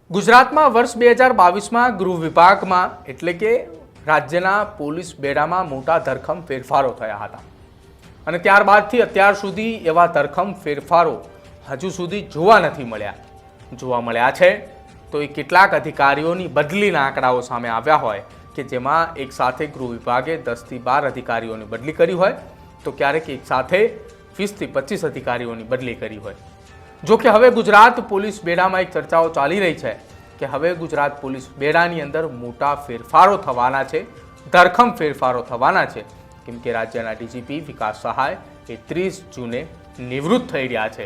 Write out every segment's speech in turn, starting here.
ગુજરાતમાં વર્ષ 2022માં ગૃહ વિભાગમાં એટલે કે રાજ્યના પોલીસ બેડામાં મોટા ધરખમ ફેરફારો થયા હતા અને ત્યારબાદથી અત્યાર સુધી એવા ધરખમ ફેરફારો હજુ સુધી જોવા નથી મળ્યા છે તો એ કેટલાક અધિકારીઓની બદલીના આંકડાઓ સામે આવ્યા હોય કે જેમાં એક સાથે ગૃહ વિભાગે 10 થી 12 અધિકારીઓની બદલી કરી હોય તો ક્યારેક એક સાથે 20 થી 25 અધિકારીઓની બદલી કરી હોય। જો કે હવે ગુજરાત પોલીસ બેડામાં એક ચર્ચાઓ ચાલી રહી છે કે હવે ગુજરાત પોલીસ બેડાની અંદર મોટા ફેરફારો થવાના છે, ધરખમ ફેરફારો થવાના છે, કેમ કે રાજ્યના ડીજીપી વિકાસ સહાય એ 30 જૂને નિવૃત્ત થઈ રહ્યા છે।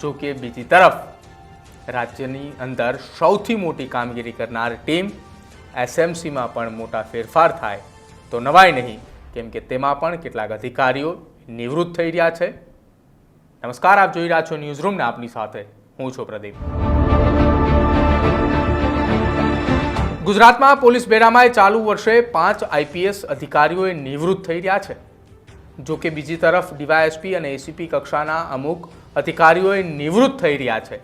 જો કે બીજી તરફ રાજ્યની અંદર સૌથી મોટી કામગીરી કરનાર ટીમ એસએમસીમાં પણ મોટા ફેરફાર થાય તો નવાય નહીં, કેમ કે તેમાં પણ કેટલાક અધિકારીઓ નિવૃત્ત થઈ રહ્યા છે। નમસ્કાર, આપ જોઈ રહ્યા છો ન્યૂઝ રૂમ ને આપની સાથે હું છું પ્રદીપ। ગુજરાતમાં પોલીસ બેડામાં ચાલુ વર્ષે 5 આઈપીએસ અધિકારીઓએ નિવૃત્ત થઈ રહ્યા છે। જો કે બીજી તરફ ડીવાયએસપી અને એસીપી કક્ષાના અમુક અધિકારીઓએ નિવૃત્ત થઈ રહ્યા છે,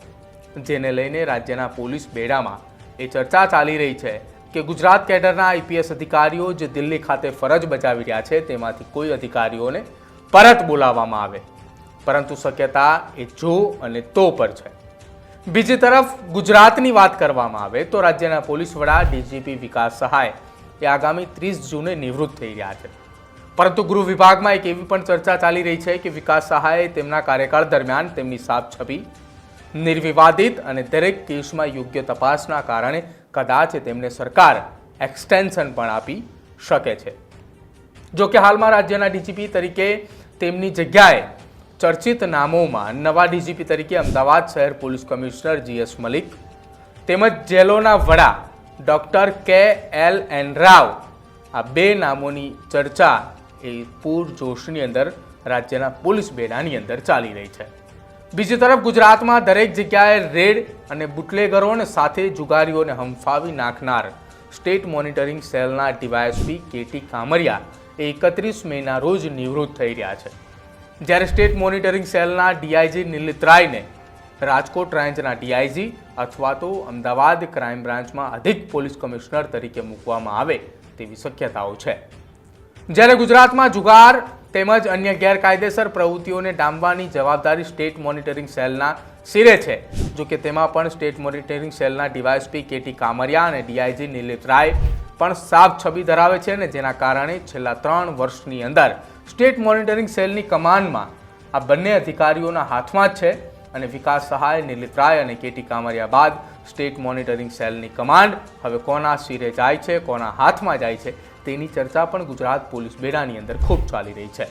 જેને લઈને રાજ્યના પોલીસ બેડામાં એ ચર્ચા ચાલી રહી છે કે ગુજરાત કેડરના આઈપીએસ અધિકારીઓ જે દિલ્હી ખાતે ફરજ બજાવી રહ્યા છે તેમાંથી કોઈ અધિકારીઓને પરત બોલાવવામાં આવે, પરંતુ શક્યતા એ જો અને તો પર છે। બીજી તરફ ગુજરાતની વાત કરવામાં આવે તો રાજ્યના પોલીસ વડા ડીજીપી વિકાસ સહાય એ આગામી 30 જૂને નિવૃત્ત થઈ રહ્યા છે, પરંતુ ગૃહ વિભાગમાં એક એવી પણ ચર્ચા ચાલી રહી છે કે વિકાસ સહાય તેમના કાર્યકાળ દરમિયાન તેમની સાફ છબી નિર્વિવાદિત અને દરેક કેસમાં યોગ્ય તપાસના કારણે કદાચ તેમને સરકાર એક્સટેન્શન પણ આપી શકે છે। જો કે હાલમાં રાજ્યના ડીજીપી તરીકે તેમની જગ્યાએ ચર્ચિત નામોમાં નવા ડીજીપી તરીકે અમદાવાદ શહેર પોલીસ કમિશનર GS મલિક તેમજ જેલોના વડા ડોક્ટર KLN રાવ, આ બે નામોની ચર્ચા એ પૂરજોશની અંદર રાજ્યના પોલીસ બેડાની અંદર ચાલી રહી છે। બીજી તરફ ગુજરાતમાં દરેક જગ્યાએ રેડ અને બુટલેગરોને સાથે જુગારીઓને હંફાવી નાખનાર સ્ટેટ મોનિટરિંગ સેલના ડીવાયએસપી KT કામરિયા 31 મેના રોજ નિવૃત્ત થઈ રહ્યા છે, જ્યારે સ્ટેટ મોનિટરિંગ સેલના ડીઆઈજી નિલિત રાયને રાજકોટ રેન્જના ડીઆઈજી અથવા તો અમદાવાદ ક્રાઇમ બ્રાન્ચમાં અધિક પોલીસ કમિશનર તરીકે મૂકવામાં આવે તેવી શક્યતાઓ છે। જ્યારે ગુજરાતમાં જુગાર તેમજ અન્ય ગેરકાયદેસર પ્રવૃત્તિઓને ડામવાની જવાબદારી સ્ટેટ મોનિટરિંગ સેલના સિરે છે। જો કે તેમાં પણ સ્ટેટ મોનિટરિંગ સેલના ડીવાયએસપી KT કામરિયા અને ડીઆઈજી નિલિત રાય પણ સાફ છબી ધરાવે છે ને જેના કારણે છેલ્લા 3 વર્ષની અંદર સ્ટેટ મોનિટરિંગ સેલની કમાનમાં આ બંને અધિકારીઓના હાથમાં જ છે અને વિકાસ સહાય, નિલિત રાય અને KT કામરિયા બાદ સ્ટેટ મોનિટરિંગ સેલની કમાન્ડ હવે કોના સિરે જાય છે, કોના હાથમાં જાય છે તેની ચર્ચા પણ ગુજરાત પોલીસ બેડાની અંદર ખૂબ ચાલી રહી છે।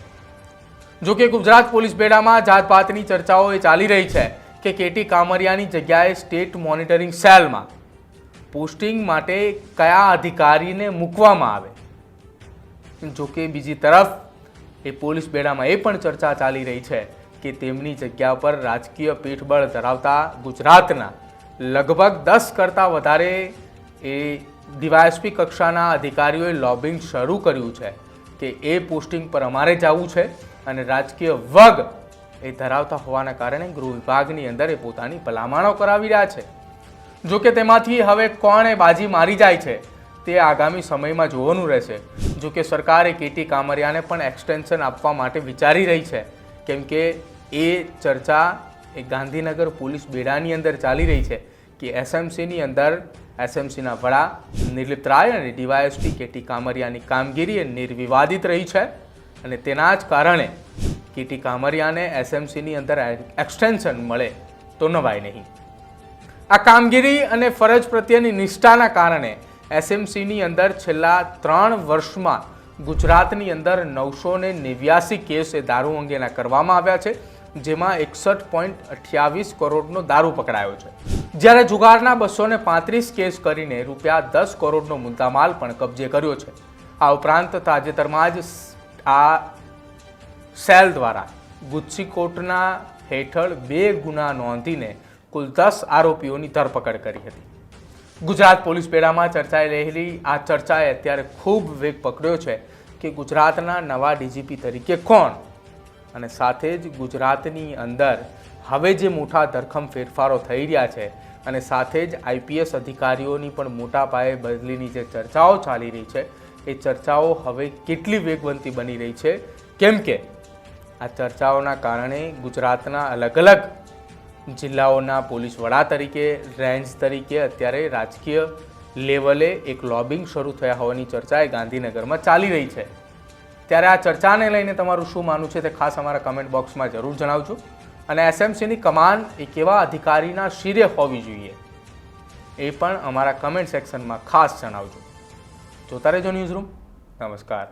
જો કે ગુજરાત પોલીસ બેડામાં જાતપાતની ચર્ચાઓ એ ચાલી રહી છે કે KT કામરિયાની જગ્યાએ સ્ટેટ મોનિટરિંગ સેલમાં પોસ્ટિંગ માટે કયા અધિકારીને મૂકવામાં આવે। જો કે બીજી તરફ એ પોલીસ બેડામાં એ પણ ચર્ચા ચાલી રહી છે કે તેમની જગ્યા પર રાજકીય પીઠબળ ધરાવતા ગુજરાતના લગભગ 10 કરતાં વધારે એ ડીવાયએસપી કક્ષાના અધિકારીઓએ લોબિંગ શરૂ કર્યું છે કે એ પોસ્ટિંગ પર અમારે જવું છે અને રાજકીય વગ એ ધરાવતા હોવાના કારણે ગૃહ વિભાગની અંદર એ પોતાની ભલામણો કરાવી રહ્યા છે। જો કે તેમાંથી હવે કોણ એ બાજી મારી જાય છે તે આગામી સમયમાં જોવાનું રહેશે। જો કે સરકારે KT કામરિયાને પણ એક્સટેન્શન આપવા માટે વિચારી રહી છે, કેમ કે એ ચર્ચા એ ગાંધીનગર પોલીસ બેડાની અંદર ચાલી રહી છે કે એસએમસીની અંદર એસએમસીના વડા નિલિત રાય અને ડીવાયએસપી KT કામરિયાની કામગીરી એ નિર્વિવાદિત રહી છે અને તેના જ કારણે KT કામરિયાને એસએમસીની અંદર એક્સટેન્શન મળે તો નવાય નહીં। આ કામગીરી અને ફરજ પ્રત્યેની નિષ્ઠાના કારણે એસએમસીની અંદર છેલ્લા 3 વર્ષમાં ગુજરાતની અંદર 989 કેસ એ દારૂ અંગેના કરવામાં આવ્યા છે, જેમાં 61.28 કરોડનો દારૂ પકડાયો છે, જ્યારે જુગારના 235 કેસ કરીને રૂપિયા 10 કરોડનો મુદ્દામાલ પણ કબજે કર્યો છે। આ ઉપરાંત તાજેતરમાં જ આ સેલ દ્વારા ગુજસીકોટના હેઠળ 2 ગુના નોંધીને કુલ 10 આરોપીઓની ધરપકડ કરી હતી। ગુજરાત પોલીસ બેડામાં ચર્ચાઈ રહેલી આ ચર્ચાએ અત્યારે ખૂબ વેગ પકડ્યો છે કે ગુજરાતના નવા ડીજીપી તરીકે કોણ, અને સાથે જ ગુજરાતની અંદર હવે જે મોટા ધરખમ ફેરફારો થઈ રહ્યા છે અને સાથે જ આઈપીએસ અધિકારીઓની પણ મોટા પાયે બદલીની જે ચર્ચાઓ ચાલી રહી છે એ ચર્ચાઓ હવે કેટલી વેગવંતી બની રહી છે, કેમ કે આ ચર્ચાઓના કારણે ગુજરાતના અલગ અલગ જિલ્લાઓના પોલીસ વડા તરીકે, રેન્જ તરીકે અત્યારે રાજકીય લેવલે એક લોબિંગ શરૂ થયા હોવાની ચર્ચા એ ગાંધીનગરમાં ચાલી રહી છે. ત્યારે આ ચર્ચાને લઈને તમારું શું માનવું છે તે ખાસ અમારા કમેન્ટ બોક્સમાં જરૂર જણાવજો. અને એસએમસીની કમાન એ કેવા અધિકારીના શિરે હોવી જોઈએ એ પણ અમારા કમેન્ટ સેક્શનમાં ખાસ જણાવજો. જોતા રહેજો ન્યૂઝરૂમ. નમસ્કાર.